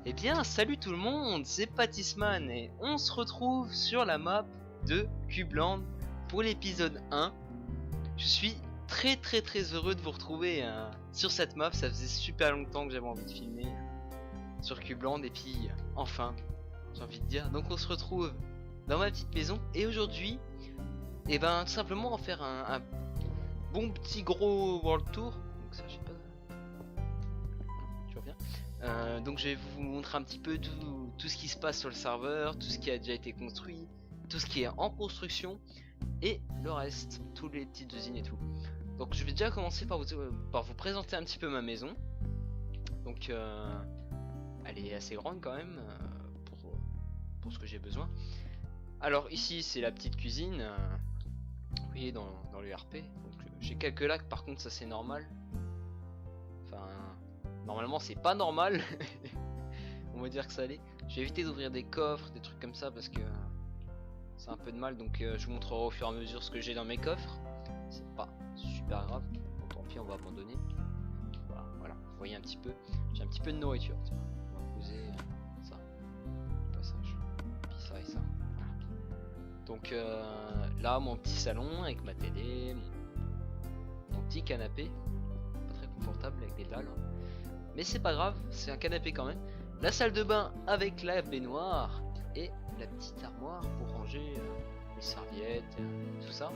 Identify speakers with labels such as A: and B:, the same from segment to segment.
A: Eh bien, salut tout le monde, c'est Patisman et on se retrouve sur la map de Cubeland pour l'épisode 1. Je suis très heureux de vous retrouver sur cette map, ça faisait super longtemps que j'avais envie de filmer sur Cubeland et puis enfin, j'ai envie de dire. Donc on se retrouve dans ma petite maison et aujourd'hui, et ben tout simplement on va faire un bon petit gros world tour. Donc ça je sais pas. Tu reviens. Donc je vais vous montrer un petit peu tout ce qui se passe sur le serveur, tout ce qui a déjà été construit, tout ce qui est en construction et le reste, toutes les petites usines et tout. Donc je vais déjà commencer par vous présenter un petit peu ma maison. Donc elle est assez grande quand même pour ce que j'ai besoin. Alors ici c'est la petite cuisine, vous voyez dans l'URP. Donc j'ai quelques lacs, par contre ça c'est normal. Enfin normalement c'est pas normal. On va dire que ça l'est. J'ai évité d'ouvrir des coffres, des trucs comme ça parce que c'est un peu de mal. Donc je vous montrerai au fur et à mesure ce que j'ai dans mes coffres. C'est pas super grave. Bon, tant pis, on va abandonner. Voilà, vous voyez un petit peu. J'ai un petit peu de nourriture. Tiens, on va poser ça. Au passage. Puis ça et ça. Voilà. Donc là, mon petit salon avec ma télé, mon petit canapé. Pas très confortable avec des dalles. Mais c'est pas grave, c'est un canapé quand même. La salle de bain avec la baignoire et la petite armoire pour ranger les serviettes, tout ça.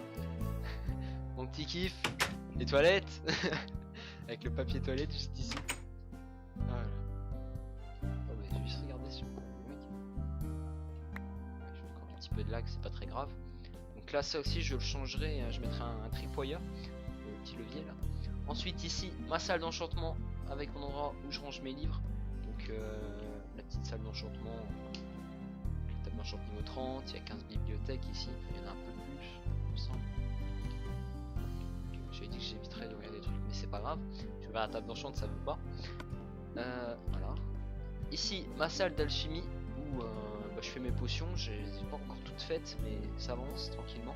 A: Mon petit kiff, les toilettes avec le papier toilette juste ici. Voilà. Oh, mais je vais juste regarder sur le mec. Je mets encore un petit peu de lag, c'est pas très grave. Donc là, ça aussi, je le changerai. Je mettrai un tripwire, le petit levier là. Ensuite, ici, ma salle d'enchantement avec mon endroit où je range mes livres. Donc la petite salle d'enchantement, la table d'enchantement niveau 30, il y a 15 bibliothèques ici, il y en a un peu plus, il me semble. J'avais dit que j'éviterais d'ouvrir des trucs, mais c'est pas grave. Je vais vers la table d'enchant, ça veut pas. Voilà. Ici, ma salle d'alchimie où je fais mes potions. Je les ai pas encore toutes faites, mais ça avance tranquillement.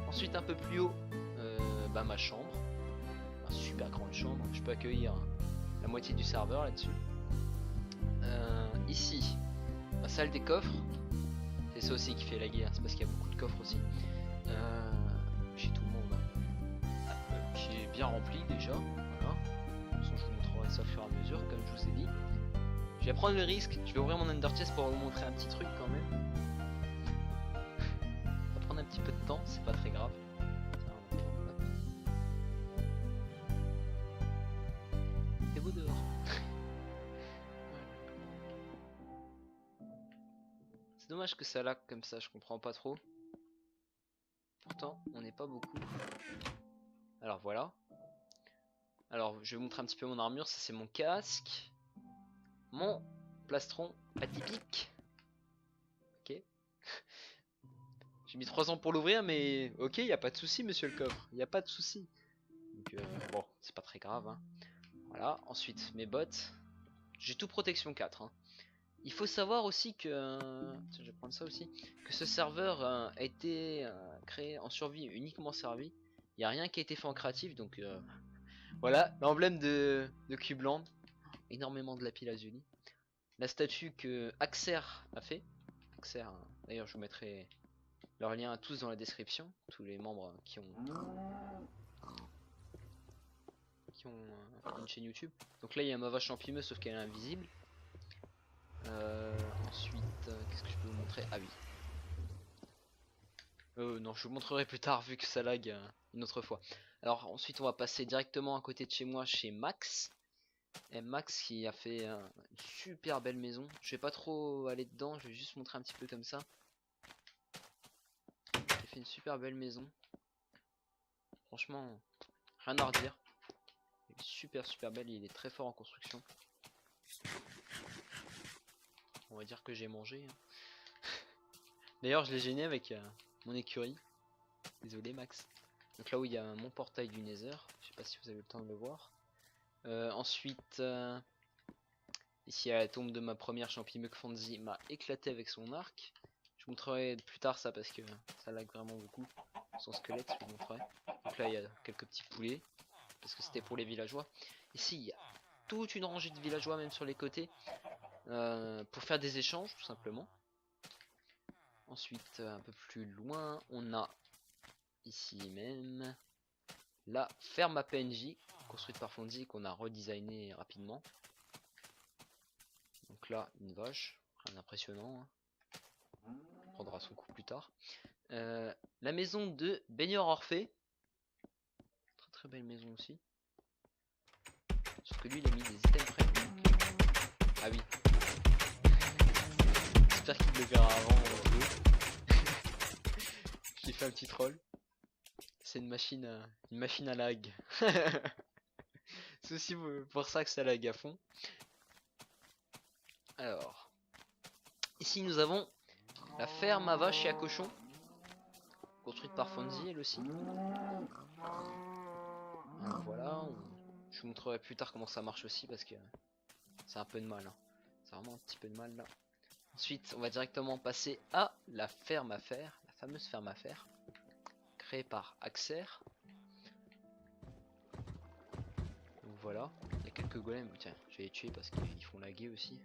A: Ensuite, un peu plus haut, ma chambre. Une super grande chambre. Je peux accueillir la moitié du serveur là-dessus. Ici, ma salle des coffres. C'est ça aussi qui fait la guerre. C'est parce qu'il y a beaucoup de coffres aussi. Chez tout le monde. Qui est bien rempli déjà. Voilà. De toute façon, je vous montrerai ça au fur et à mesure, comme je vous ai dit. Je vais prendre le risque. Je vais ouvrir mon Ender Chest pour vous montrer un petit truc quand même. Ça va prendre un petit peu de temps, c'est pas très grave. C'est beau dehors. C'est dommage que ça lag comme ça, je comprends pas trop. Pourtant, on n'est pas beaucoup. Alors voilà. Alors, je vais vous montrer un petit peu mon armure. Ça, c'est mon casque. Mon plastron atypique. Ok. J'ai mis 3 ans pour l'ouvrir, mais ok, y a pas de souci, monsieur le coffre. Y a pas de souci. Donc, bon, c'est pas très grave. Hein. Voilà. Ensuite, mes bottes. J'ai tout protection 4. Hein. Il faut savoir aussi que, je vais prendre ça aussi, que ce serveur a été créé en survie, uniquement servi. Il n'y a rien qui a été fait en créatif, donc voilà, l'emblème de Cubeland, énormément de lapis lazuli. La statue que Axer a fait, Axer, d'ailleurs je vous mettrai leurs liens à tous dans la description, tous les membres qui ont une chaîne YouTube. Donc là il y a ma vache en fumeux, sauf qu'elle est invisible. Ensuite, qu'est-ce que je peux vous montrer? Ah oui. Non, je vous montrerai plus tard vu que ça lag une autre fois. Alors ensuite, on va passer directement à côté de chez moi, chez Max. Et Max qui a fait une super belle maison. Je vais pas trop aller dedans, je vais juste montrer un petit peu comme ça. Il a fait une super belle maison. Franchement, rien à redire. Il est super belle, il est très fort en construction. On va dire que j'ai mangé. Hein. D'ailleurs, je l'ai gêné avec mon écurie. Désolé, Max. Donc là où il y a mon portail du Nether. Je sais pas si vous avez le temps de le voir. Ensuite, ici à la tombe de ma première Champimuk Fantasy m'a éclaté avec son arc. Je vous montrerai plus tard ça parce que ça lag vraiment beaucoup. Son squelette, je vous montrerai. Donc là, il y a quelques petits poulets. Parce que c'était pour les villageois. Ici, il y a toute une rangée de villageois, même sur les côtés. pour faire des échanges tout simplement. Ensuite, un peu plus loin, on a ici même la ferme à PNJ construite par Fonzie qu'on a redesigné rapidement. Donc là, une vache, rien d'impressionnant, hein. On prendra son coup plus tard. La maison de Baigneur Orphée, très très belle maison aussi. Sauf que lui, il a mis des items prêts. Ah oui. J'espère qu'il le verra avant. J'ai fait un petit troll. C'est une machine à lag. C'est aussi pour ça que ça lag à fond. Alors, ici nous avons la ferme à vaches et à cochons, construite par Fonzie elle aussi. Alors voilà, je vous montrerai plus tard comment ça marche aussi parce que c'est un peu de mal, hein. C'est vraiment un petit peu de mal là. Ensuite, on va directement passer à la ferme à fer, la fameuse ferme à fer, créée par Axer. Donc voilà, il y a quelques golems. Tiens, je vais les tuer parce qu'ils font laguer aussi.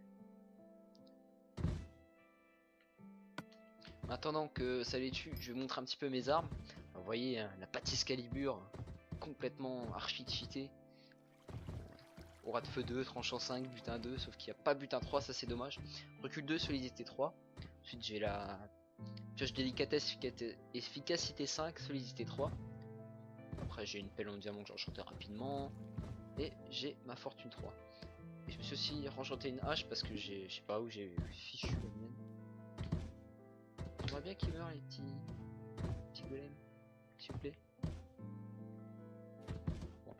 A: En attendant que ça les tue, je vais vous montrer un petit peu mes armes. Vous voyez, hein, la Patis Calibre, complètement archi cheatée. Aura de feu 2, tranchant 5, butin 2, sauf qu'il n'y a pas butin 3, ça c'est dommage. Recul 2, solidité 3. Ensuite j'ai la pioche délicatesse, efficacité 5, solidité 3. Après j'ai une pelle en diamant que j'ai enchantée rapidement. Et j'ai ma fortune 3. Et je me suis aussi enchanté une hache parce que je sais pas où j'ai fichu la mienne. J'aimerais bien qu'ils meurent les petits golems, s'il vous plaît. Bon.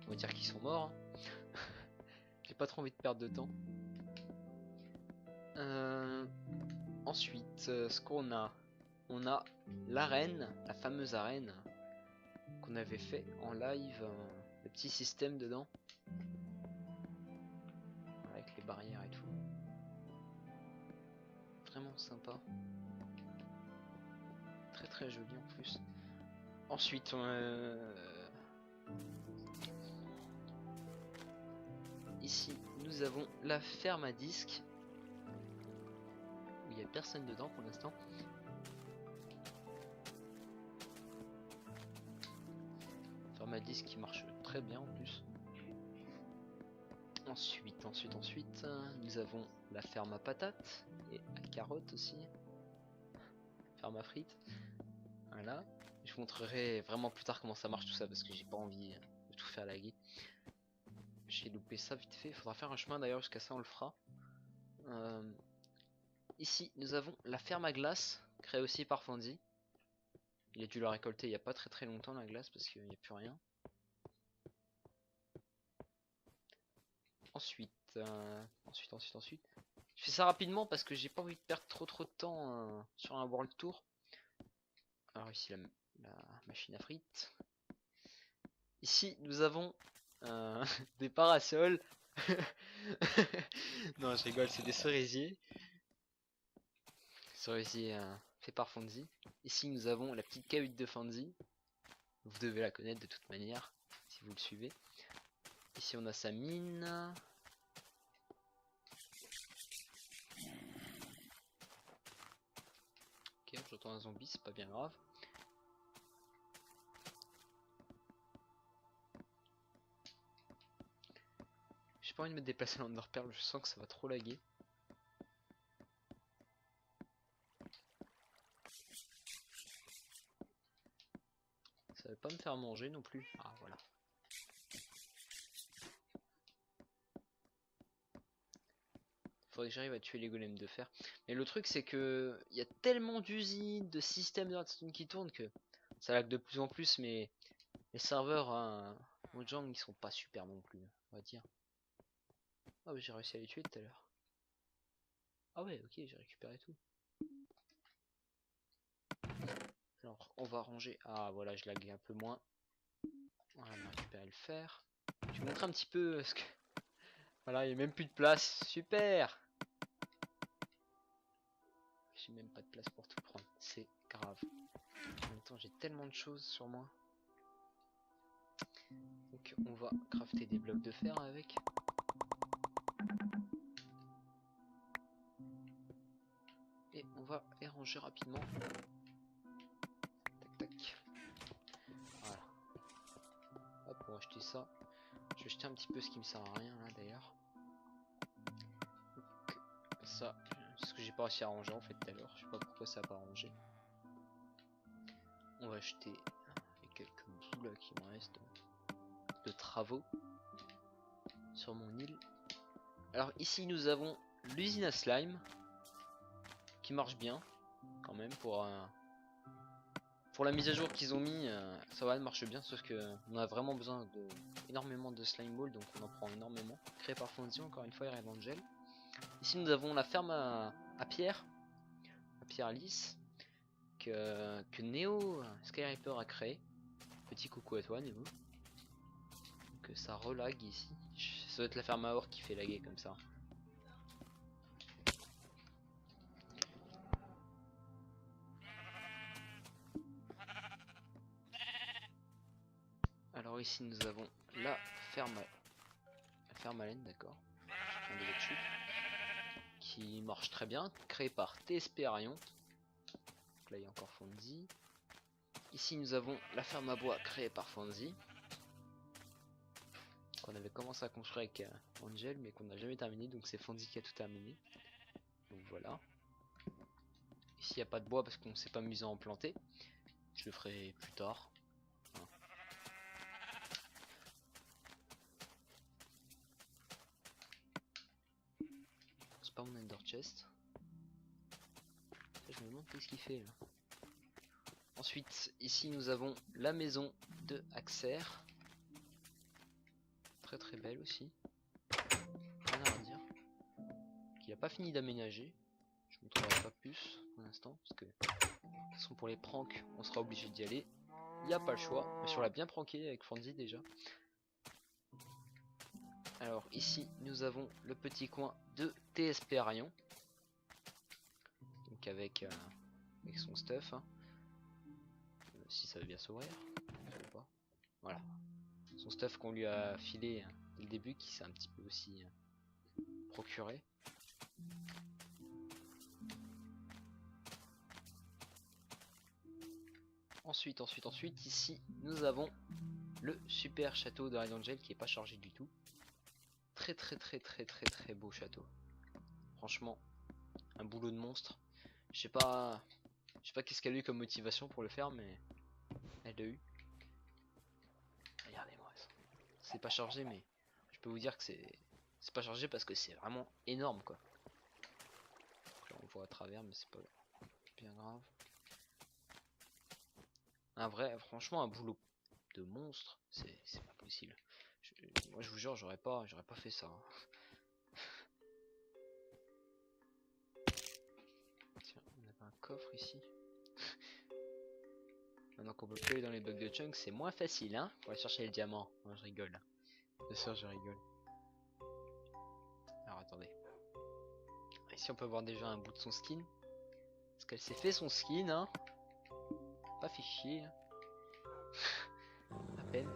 A: On va dire qu'ils sont morts, hein. J'ai pas trop envie de perdre de temps. Ensuite, ce qu'on a, on a l'arène, la fameuse arène qu'on avait fait en live, le petit système dedans, avec les barrières et tout. Vraiment sympa. Très très joli en plus. Ensuite, ici, nous avons la ferme à disques. Où il n'y a personne dedans pour l'instant. Ferme à disques qui marche très bien en plus. Ensuite, nous avons la ferme à patates et à carottes aussi. Ferme à frites. Voilà. Je vous montrerai vraiment plus tard comment ça marche tout ça parce que j'ai pas envie de tout faire laguer. J'ai loupé ça vite fait. Il faudra faire un chemin d'ailleurs jusqu'à ça, on le fera. Ici, nous avons la ferme à glace créée aussi par Fonzie. Il a dû la récolter il n'y a pas très très longtemps la glace parce qu'il n'y a plus rien. Ensuite. Je fais ça rapidement parce que j'ai pas envie de perdre trop de temps sur un World Tour. Alors ici la machine à frites. Ici nous avons des parasols. Non je rigole, c'est des cerisiers. Cerisier fait par Fonzie. Ici nous avons la petite cahute de Fonzie. Vous devez la connaître de toute manière si vous le suivez. Ici on a sa mine. Ok, j'entends un zombie, c'est pas bien grave. J'ai pas envie de me déplacer à l'Enderpearl, je sens que ça va trop laguer. Ça va pas me faire manger non plus. Ah voilà. Faudrait que j'arrive à tuer les golems de fer. Mais le truc c'est que il y a tellement d'usines, de systèmes de redstone qui tournent que ça lag de plus en plus, mais les serveurs Mojang ils sont pas super non plus, on va dire. Ah ouais, j'ai réussi à les tuer tout à l'heure. Ah ouais, ok, j'ai récupéré tout. Alors on va ranger. Ah voilà, je laguais un peu moins. Voilà, on a récupéré le fer. Je vais vous montrer un petit peu ce que. Voilà, il n'y a même plus de place. Super! J'ai même pas de place pour tout prendre. C'est grave. En même temps, j'ai tellement de choses sur moi. Donc, on va crafter des blocs de fer avec. va les ranger rapidement. Tac tac. Voilà. Hop, on va acheter ça. Je vais jeter un petit peu ce qui me sert à rien là d'ailleurs. Ça, c'est ce que j'ai pas réussi à ranger en fait tout à l'heure. Je sais pas pourquoi ça a pas rangé. On va acheter les quelques bouts là qui me restent de travaux sur mon île. Alors ici nous avons l'usine à slime qui marche bien quand même pour la mise à jour qu'ils ont mis. Ça va, elle marche bien, sauf que on a vraiment besoin de énormément de slime ball, donc on en prend énormément. Créé par Fonzie encore une fois, et Evangel. Ici nous avons la ferme à pierre, lisse que Neo Skyriper a créé. Petit coucou à toi Neo. Que ça relag ici. Ça doit être la ferme à or qui fait laguer comme ça. Alors ici nous avons la ferme à laine, d'accord, qui marche très bien, créée par TSP Arion. Donc là il y a encore Fonzie. Ici nous avons la ferme à bois créée par Fonzie, qu'on avait commencé à construire avec Angel mais qu'on n'a jamais terminé, donc c'est Fonzie qui a tout terminé. Donc voilà. Ici il n'y a pas de bois parce qu'on s'est pas amusé à en planter. Je le ferai plus tard. C'est pas mon ender chest. Je me demande qu'est-ce qu'il fait là. Ensuite, ici nous avons la maison de Axer. Très très belle aussi. Rien à dire. Qu'il a pas fini d'aménager. Je ne montrerai pas plus pour l'instant. Parce que de toute façon pour les pranks, on sera obligé d'y aller. Il n'y a pas le choix. Mais on l'a bien pranké avec Fonzie déjà. Alors ici nous avons le petit coin de TSP Arion. Donc avec son stuff. Hein. Si ça veut bien s'ouvrir. Je sais pas. Voilà. Son stuff qu'on lui a filé dès le début, qui s'est un petit peu aussi procuré. Ensuite, ici nous avons le super château de Red Angel qui est pas chargé du tout. Très beau château. Franchement, un boulot de monstre. Je sais pas qu'est-ce qu'elle a eu comme motivation pour le faire, mais elle l'a eu. Regardez-moi ça. C'est pas chargé, mais je peux vous dire que c'est pas chargé parce que c'est vraiment énorme quoi. Donc là on voit à travers, mais c'est pas bien grave. Franchement un boulot de monstre, c'est pas possible. Moi je vous jure, j'aurais pas fait ça. Hein. Tiens, on avait un coffre ici. Maintenant qu'on peut plus aller dans les blocs de chunk, c'est moins facile, hein. On va chercher le diamant. Non, je rigole. Bien sûr, je rigole. Alors attendez. Ici on peut voir déjà un bout de son skin. Parce qu'elle s'est fait son skin, hein. Pas fait chier. Hein. À peine.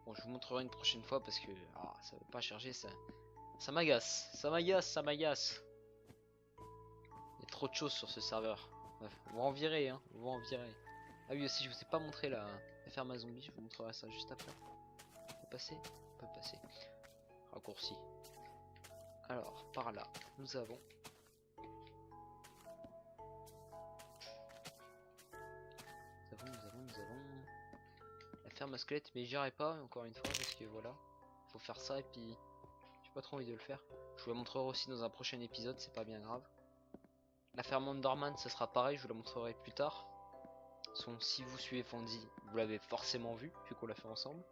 A: Bon, je vous montrerai une prochaine fois parce que ça veut pas charger, ça m'agace. Ça m'agace. Il y a trop de choses sur ce serveur. Bref, on va en virer, hein. On va en virer. Ah oui, aussi, je vous ai pas montré la ferme à zombies. Je vous montrerai ça juste après. On peut passer. On peut passer. Raccourci. Alors, par là, nous avons la ferme à squelette, mais j'y arrive pas encore une fois parce que voilà, faut faire ça et puis j'ai pas trop envie de le faire. Je vous la montrerai aussi dans un prochain épisode, c'est pas bien grave. La ferme Underman, ça sera pareil, je vous la montrerai plus tard. Si vous suivez Fonzie, vous l'avez forcément vu qu'on l'a fait ensemble.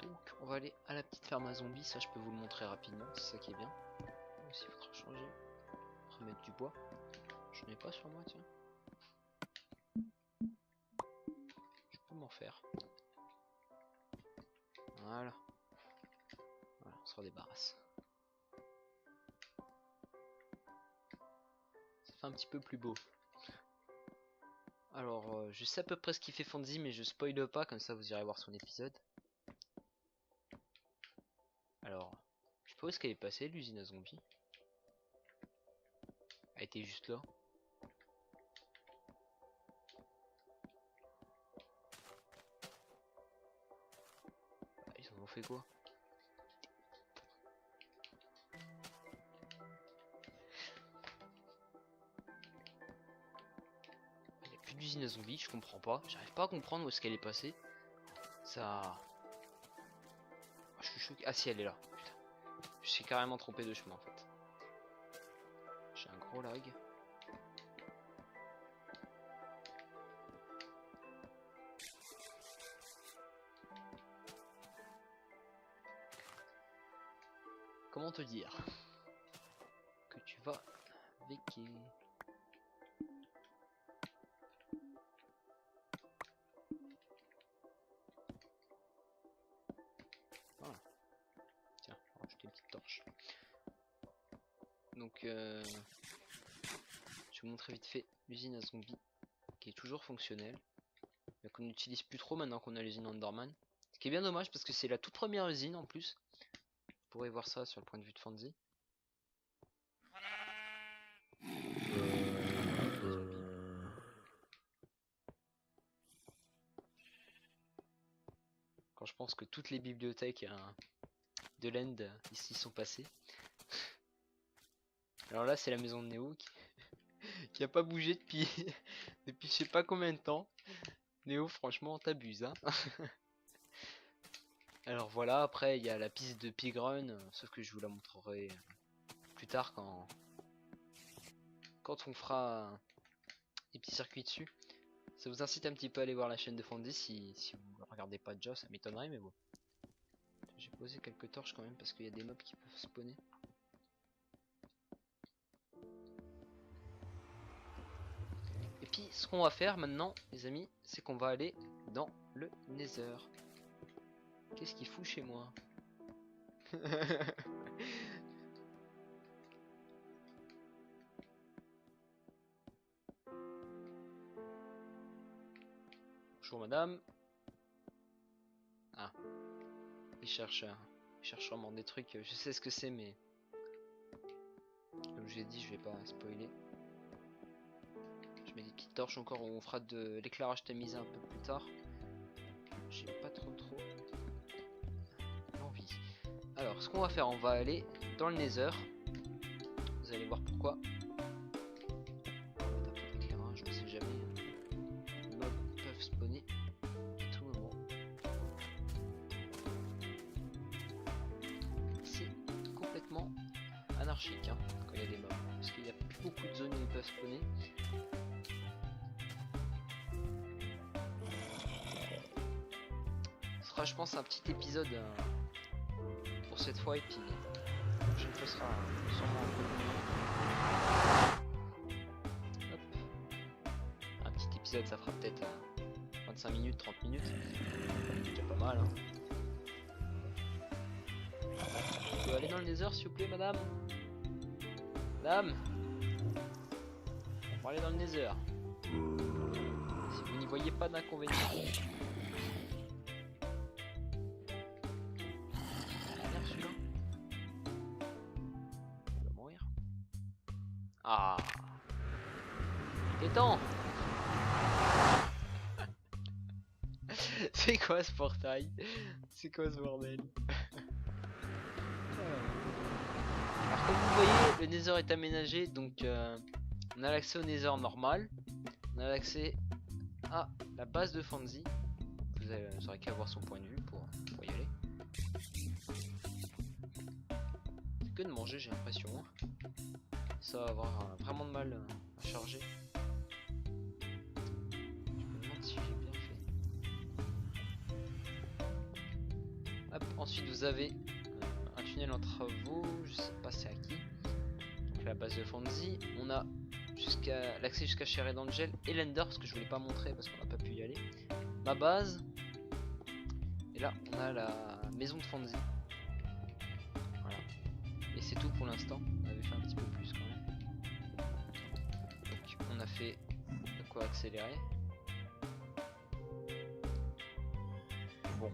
A: Donc on va aller à la petite ferme à zombies, ça je peux vous le montrer rapidement, c'est ça qui est bien. Aussi il faudra changer, remettre du bois. Je n'ai pas sur moi, tiens. Je peux m'en faire. Voilà. Voilà, on se redébarrasse. Ça fait un petit peu plus beau. Alors, je sais à peu près ce qu'il fait Fonzie, mais je spoile pas, comme ça vous irez voir son épisode. Alors, je sais pas où est-ce qu'elle est passée l'usine à zombies. Elle était juste là. Ah, ils en ont fait quoi? Il n'y a plus d'usine à zombies, je comprends pas. J'arrive pas à comprendre où est-ce qu'elle est passée. Ça... Je suis choqué. Ah si, elle est là. Putain. Je suis carrément trompé de chemin en fait. J'ai un gros lag. Comment te dire que tu vas véquer? Voilà. Tiens, on va rajouter une petite torche. Donc, je vais vous montrer vite fait l'usine à zombies qui est toujours fonctionnelle, mais qu'on n'utilise plus trop maintenant qu'on a l'usine Enderman. Ce qui est bien dommage parce que c'est la toute première usine en plus. Vous pourrez voir ça sur le point de vue de Fonzie. Quand je pense que toutes les bibliothèques de l'End ici sont passées. Alors là c'est la maison de Néo qui a pas bougé depuis depuis je sais pas combien de temps. Néo franchement t'abuses hein. Alors voilà, après il y a la piste de Pigrun, sauf que je vous la montrerai plus tard quand on fera des petits circuits dessus. Ça vous incite un petit peu à aller voir la chaîne de Fondy si vous ne regardez pas déjà, ça m'étonnerait mais bon. J'ai posé quelques torches quand même parce qu'il y a des mobs qui peuvent spawner. Et puis ce qu'on va faire maintenant les amis, c'est qu'on va aller dans le Nether. Qu'est-ce qu'il fout chez moi? Bonjour madame. Ah, il cherche vraiment des trucs, je sais ce que c'est mais comme je l'ai dit je vais pas spoiler. Je mets des petites torches encore, on fera de l'éclairage tamisé un peu plus tard. J'ai pas trop envie. Alors ce qu'on va faire, on va aller dans le Nether. Vous allez voir pourquoi. On va taper l'éclairage, on sait jamais. Les mobs peuvent spawner à tout moment. C'est complètement anarchique hein, quand il y a des mobs. Parce qu'il n'y a plus beaucoup de zones où ils peuvent spawner. Ce sera je pense un petit épisode pour cette fois et puis la prochaine fois sera sûrement un peu plus... Hop. Un petit épisode ça fera peut-être 25 minutes, 30 minutes. C'est déjà pas mal hein. On peut aller dans le Nether s'il vous plaît madame? Madame, on va aller dans le Nether. Si vous n'y voyez pas d'inconvénient. Celui-là. Il va mourir. Ah, il est temps. C'est quoi ce portail? C'est quoi ce bordel? Alors comme vous voyez, le Nether est aménagé, donc on a l'accès au Nether normal, on a l'accès à la base de Fonzie. Vous aurez qu'à voir son point de vue pour y aller. C'est que de manger, j'ai l'impression. Ça va avoir vraiment de mal à charger. Je me demande si j'ai bien fait. Hop, ensuite vous avez un tunnel en travaux, je sais pas c'est à qui. Donc la base de Fonzie, on a l'accès jusqu'à chez Red Angel et l'Ender parce que je voulais pas montrer parce qu'on n'a pas pu y aller. Ma base. Et là on a la maison de Fonzie. Voilà. Et c'est tout pour l'instant. On avait fait un petit peu plus quand même. Donc on a fait de quoi accélérer. Bon.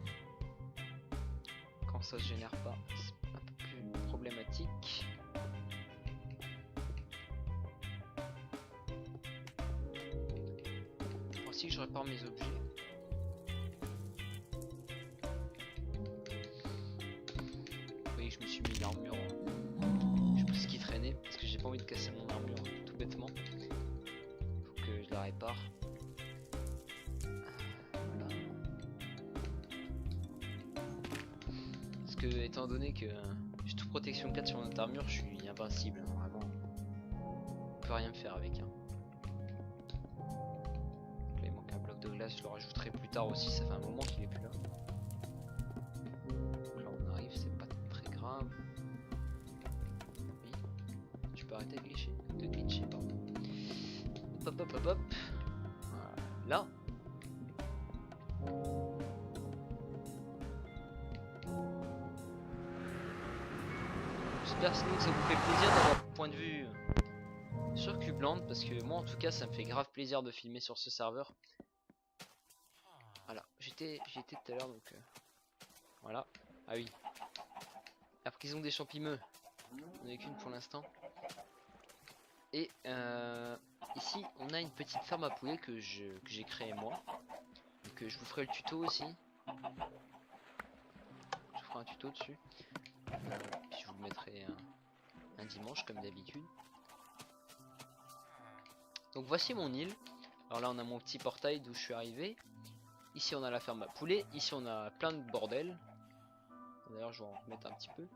A: Quand ça se génère pas, c'est problématique. Aussi que je répare mes objets. Vous voyez que je me suis mis une armure. Je pense qu'il traînait parce que j'ai pas envie de casser mon armure tout bêtement. Faut que je la répare. Voilà. Parce que étant donné que j'ai toute protection 4 sur notre armure, je suis invincible. Hein, vraiment. On peut rien me faire avec. Hein. Là, il manque un bloc de glace, je le rajouterai plus tard aussi, ça fait un moment qu'il est plus là. Donc là on arrive, c'est pas très grave. Oui, tu peux arrêter de glitcher, pardon. Hop hop hop hop. Voilà. J'espère sinon que ça vous fait plaisir d'avoir un point de vue sur Cubland, parce que moi en tout cas ça me fait grave plaisir de filmer sur ce serveur. Voilà, j'étais tout à l'heure donc voilà. Ah oui. Après qu'ils ont des champignons, on n'en a qu'une pour l'instant. Et ici on a une petite ferme à poulets que j'ai créée moi. Donc je vous ferai le tuto aussi. Je vous ferai un tuto dessus. Puis je vous le mettrai un dimanche comme d'habitude. Donc voici mon île. Alors là on a mon petit portail d'où je suis arrivé. Ici on a la ferme à poulets. Ici on a plein de bordel. D'ailleurs je vais en remettre un petit peu.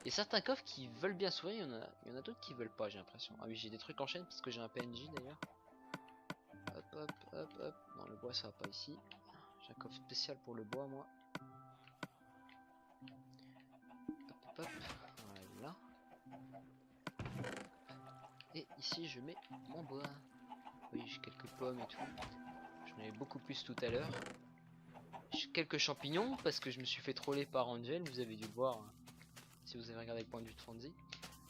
A: Il y a certains coffres qui veulent bien s'ouvrir, il y en a d'autres qui veulent pas, j'ai l'impression. Ah oui, j'ai des trucs en chaîne parce que j'ai un PNJ d'ailleurs. Hop hop hop hop. Non, le bois ça va pas ici. J'ai un coffre spécial pour le bois moi. Hop hop hop. Voilà. Et ici je mets mon bois. Oui, j'ai quelques pommes et tout. J'en avais beaucoup plus tout à l'heure. J'ai quelques champignons parce que je me suis fait troller par Angel, vous avez dû le voir si vous avez regardé le point de vue de Fonzie.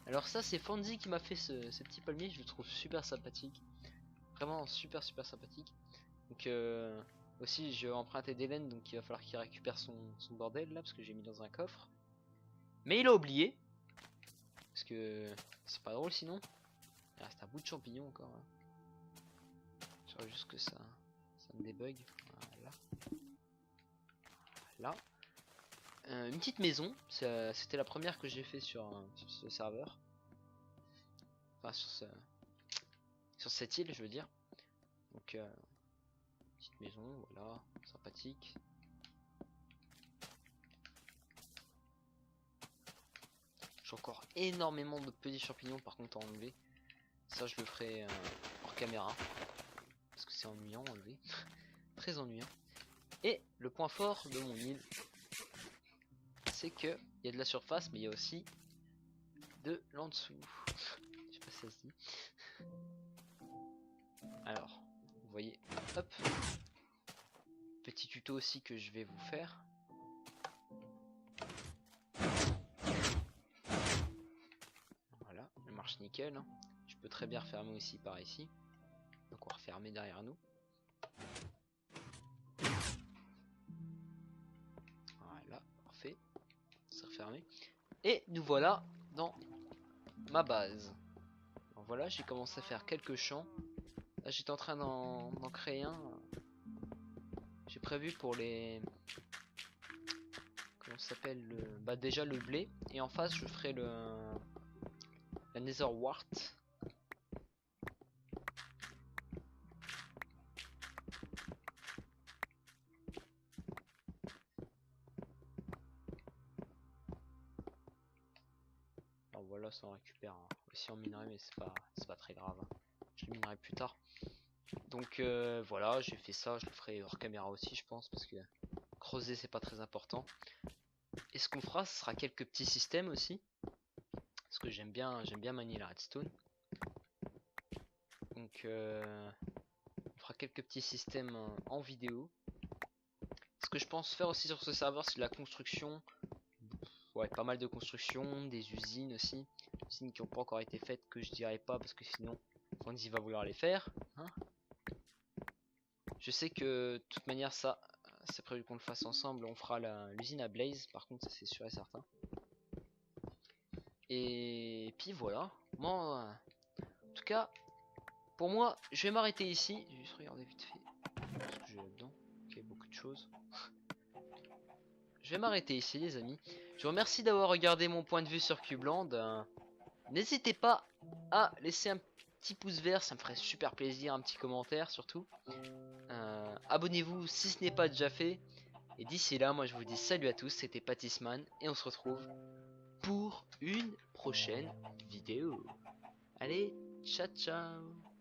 A: Alors ça c'est Fonzie qui m'a fait ce petit palmier, je le trouve super sympathique. Vraiment super sympathique. Donc aussi je vais emprunter des laines, donc il va falloir qu'il récupère son bordel là parce que j'ai mis dans un coffre. Mais il a oublié. Parce que c'est pas drôle sinon. Il reste un bout de champignon encore. Hein. J'aurais juste que ça me débug. Voilà. Là. Une petite maison, c'était la première que j'ai fait sur ce serveur. Enfin sur cette île je veux dire. Donc petite maison, voilà, sympathique. J'ai encore énormément de petits champignons par contre à enlever. Ça je le ferai hors caméra. Parce que c'est ennuyant à enlever. Très ennuyant. Et le point fort de mon île, c'est que il y a de la surface, mais il y a aussi de l'en dessous. Je sais pas si ça se dit. Alors, vous voyez, hop. Petit tuto aussi que je vais vous faire. Voilà, elle marche nickel. Hein. Je peux très bien refermer aussi par ici. Donc on va refermer derrière nous. Voilà, parfait. C'est refermé. Et nous voilà dans ma base. Alors voilà, j'ai commencé à faire quelques champs. Là j'étais en train d'en créer un. J'ai prévu pour les... Comment ça s'appelle bah déjà le blé. Et en face je ferai la Nether Wart. Alors voilà, ça on récupère aussi en minerai, mais c'est pas très grave. Hein. Je le minerai plus tard. Donc voilà, j'ai fait ça, je le ferai hors caméra aussi je pense, parce que creuser c'est pas très important. Et ce qu'on fera, ce sera quelques petits systèmes aussi. Parce que j'aime bien manier la redstone. Donc on fera quelques petits systèmes en vidéo. Ce que je pense faire aussi sur ce serveur, c'est la construction. Ouais, pas mal de construction, des usines aussi. Des usines qui n'ont pas encore été faites, que je dirais pas parce que sinon Fonzie va vouloir les faire. Hein. Je sais que de toute manière ça c'est prévu qu'on le fasse ensemble. On fera l'usine à Blaze, par contre, ça c'est sûr et certain. Et puis voilà. Moi, en tout cas, pour moi, je vais m'arrêter ici. Je vais juste regarder vite fait ce que j'ai là-dedans. Ok, beaucoup de choses. Je vais m'arrêter ici, les amis. Je vous remercie d'avoir regardé mon point de vue sur Cubeland. N'hésitez pas à laisser un petit pouce vert, ça me ferait super plaisir. Un petit commentaire surtout. Abonnez-vous si ce n'est pas déjà fait. Et d'ici là, moi je vous dis salut à tous, c'était Patisman et on se retrouve pour une prochaine vidéo. Allez, ciao ciao.